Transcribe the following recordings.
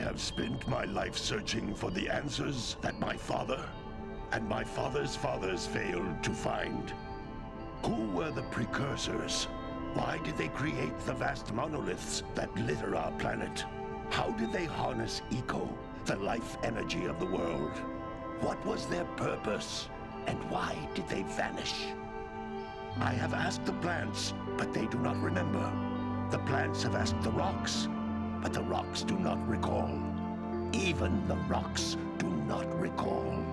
have spent my life searching for the answers that my father and my father's fathers failed to find. Who were the Precursors? Why did they create the vast monoliths that litter our planet? How did they harness eco, the life energy of the world? What was their purpose, and why did they vanish? I have asked the plants, but they do not remember. The plants have asked the rocks, but the rocks do not recall. Even the rocks do not recall.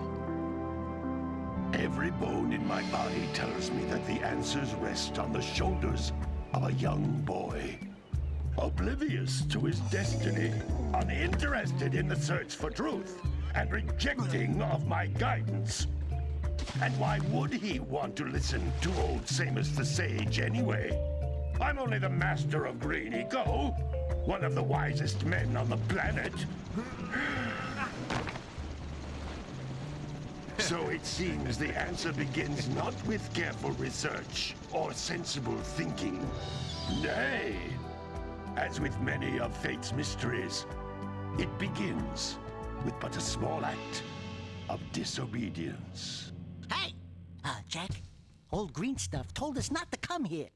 Every bone in my body tells me that the answers rest on the shoulders of a young boy. Oblivious to his destiny, uninterested in the search for truth, and rejecting of my guidance. And why would he want to listen to old Samus the Sage anyway? I'm only the master of green eco, one of the wisest men on the planet. So it seems the answer begins not with careful research or sensible thinking. Nay, as with many of fate's mysteries, it begins with but a small act of disobedience. Hey! Jak, old green stuff told us not to come here.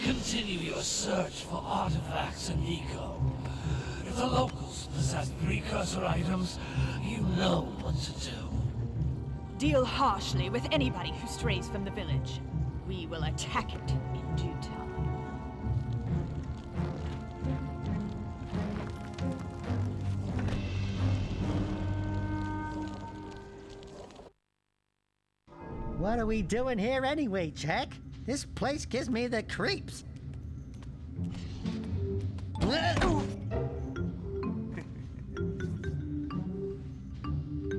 Continue your search for artifacts and eco. If the locals possess precursor items, you know what to do. Deal harshly with anybody who strays from the village. We will attack it in due time. What are we doing here anyway, Jak? This place gives me the creeps.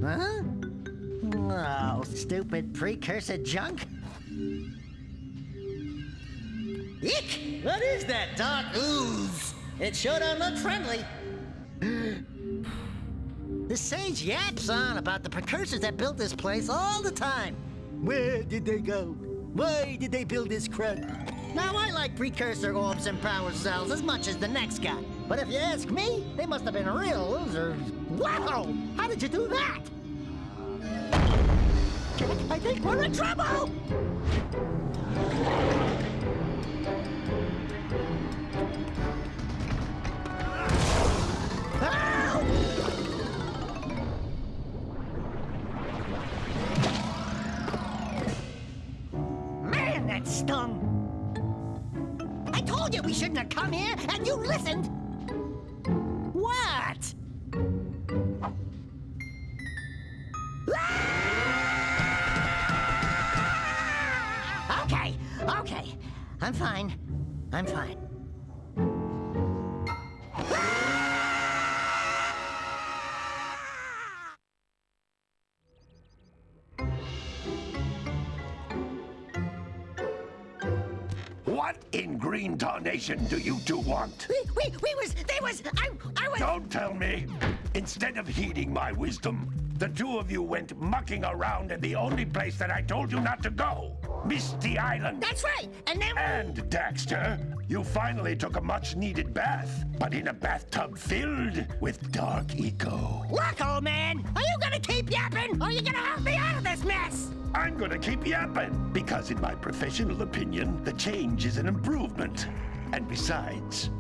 Huh? Oh, stupid precursor junk. Eek! What is that dark ooze? It sure don't look friendly. The sage yaps on about the precursors that built this place all the time. Where did they go? Why did they build this crud? Now, I like precursor orbs and power cells as much as the next guy. But if you ask me, they must have been real losers. Wow! How did you do that? I think we're in trouble! Man, that stung! I told you we shouldn't have come here, and you listened! What? Okay. I'm fine. What in green tarnation do you two want? I was... Don't tell me! Instead of heeding my wisdom, the two of you went mucking around in the only place that I told you not to go. Misty Island. That's right, and then... And, Daxter, you finally took a much-needed bath, but in a bathtub filled with dark eco. Look, old man, are you gonna keep yapping, or are you gonna help me out of this mess? I'm gonna keep yapping, because in my professional opinion, the change is an improvement. And besides,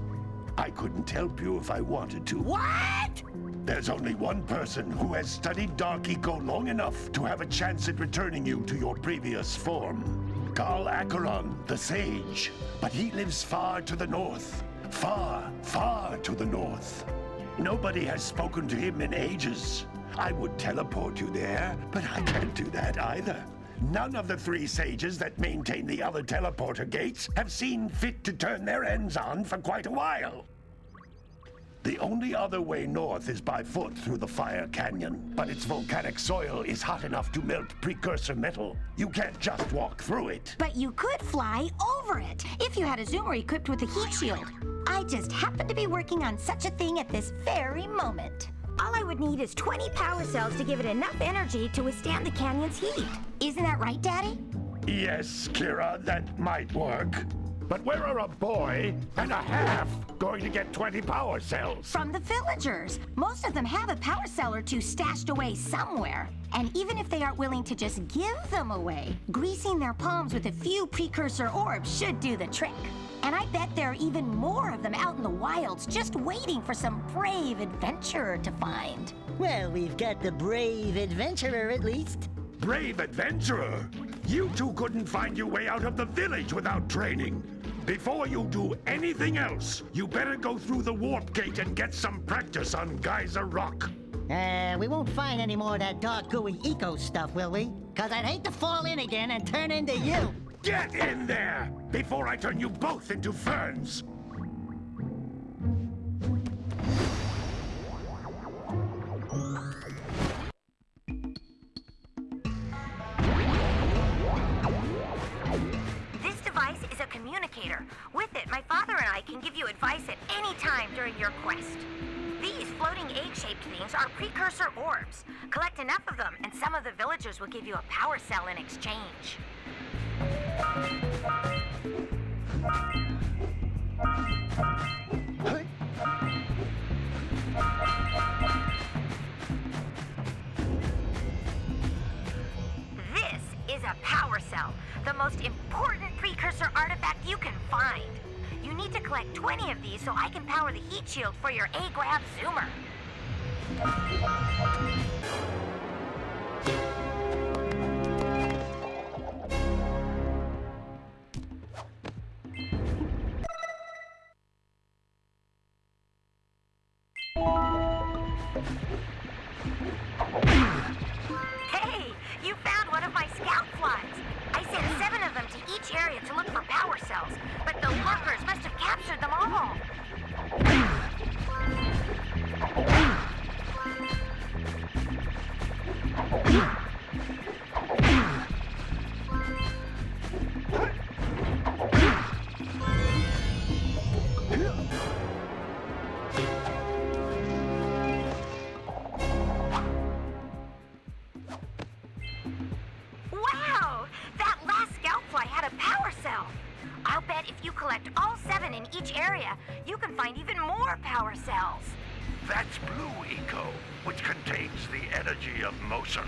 I couldn't help you if I wanted to. What? There's only one person who has studied Dark Eco long enough to have a chance at returning you to your previous form. Carl Acheron, the Sage. But he lives far to the north. Far, far to the north. Nobody has spoken to him in ages. I would teleport you there, but I can't do that either. None of the three sages that maintain the other teleporter gates have seen fit to turn their ends on for quite a while. The only other way north is by foot through the Fire Canyon, but its volcanic soil is hot enough to melt precursor metal. You can't just walk through it. But you could fly over it, if if you had a zoomer equipped with a heat shield. I just happen to be working on such a thing at this very moment. All I would need is 20 power cells to give it enough energy to withstand the canyon's heat. Isn't that right, Daddy? Yes, Kira, that might work. But where are a boy and a half going to get 20 power cells? From the villagers. Most of them have a power cell or two stashed away somewhere. And even if they aren't willing to just give them away, greasing their palms with a few precursor orbs should do the trick. And I bet there are even more of them out in the wilds just waiting for some brave adventurer to find. Well, we've got the brave adventurer at least. Brave adventurer! You two couldn't find your way out of the village without training. Before you do anything else, you better go through the warp gate and get some practice on Geyser Rock. We won't find any more of that dark gooey eco stuff, will we? 'Cause I'd hate to fall in again and turn into you. Get in there before I turn you both into ferns. This device is a communicator. With it, my father and I can give you advice at any time during your quest. These floating egg-shaped things are precursor orbs. Collect enough of them, and some of the villagers will give you a power cell in exchange. This is a power cell, the most important precursor artifact you can find. You need to collect 20 of these so I can power the heat shield for your A-Grab zoomer. Hey, you found one of my scout flies. I sent 7 of them to each area to look for power cells, but the lurkers must have captured them all. Wow! That last scout fly had a power cell. I'll bet if you collect all 7 in each area, you can find even more power cells. That's Blue Eco, which contains the energy of motion.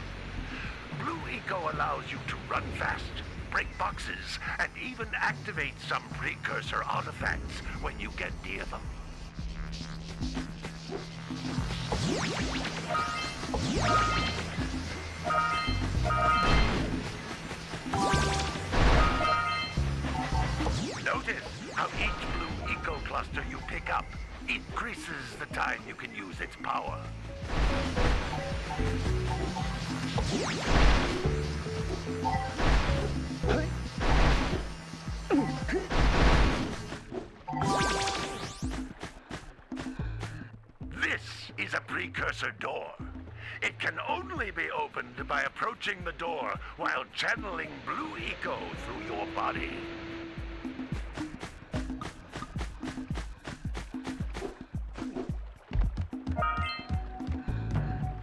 Blue Eco allows you to run fast, break boxes, and even activate some precursor artifacts when you get near them. Notice how each Blue Eco cluster you pick up increases the time you can use its power. This is a precursor door. It can only be opened by approaching the door while channeling Blue Eco through your body.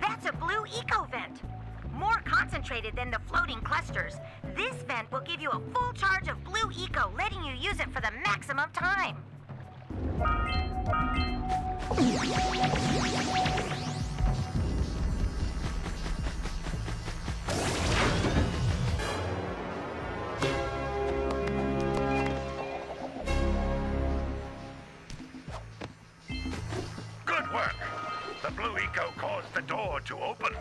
That's a Blue Eco vent. More concentrated than the floating clusters. This vent will give you a full charge of Blue Eco, letting you use it for the maximum time. Good work! The Blue Eco caused the door to open.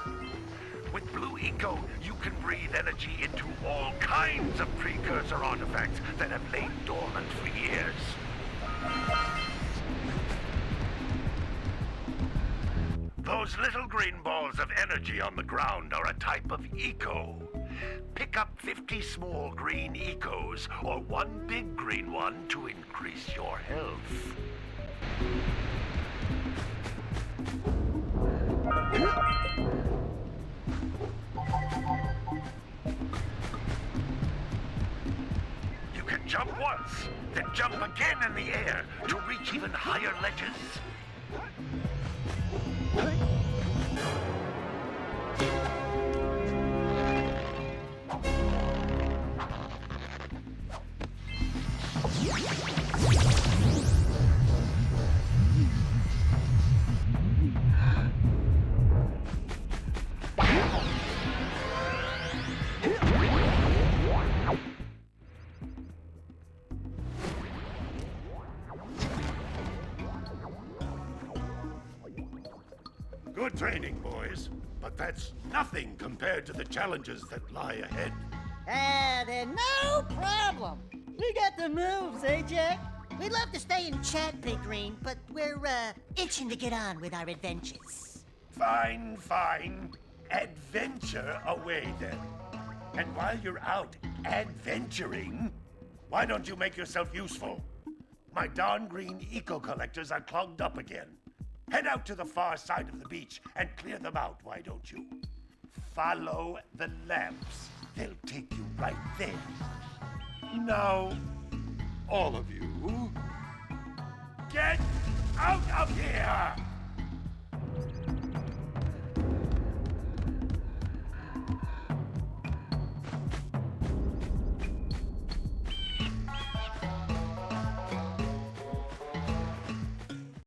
With Blue Eco, you can breathe energy into all kinds of precursor artifacts that have lain dormant for years. Those little green balls of energy on the ground are a type of eco. Pick up 50 small green ecos or one big green one to increase your health. You can Jump once, then jump again in the air to reach even higher ledges. Good training, boys, but that's nothing compared to the challenges that lie ahead. Then no problem. We got the moves, eh, Jak? We'd love to stay and chat, Big Green, but we're, itching to get on with our adventures. Fine, fine. Adventure away, then. And while you're out adventuring, why don't you make yourself useful? My darn green eco-collectors are clogged up again. Head out to the far side of the beach and clear them out, why don't you? Follow the lamps. They'll take you right there. Now, all of you, get out of here!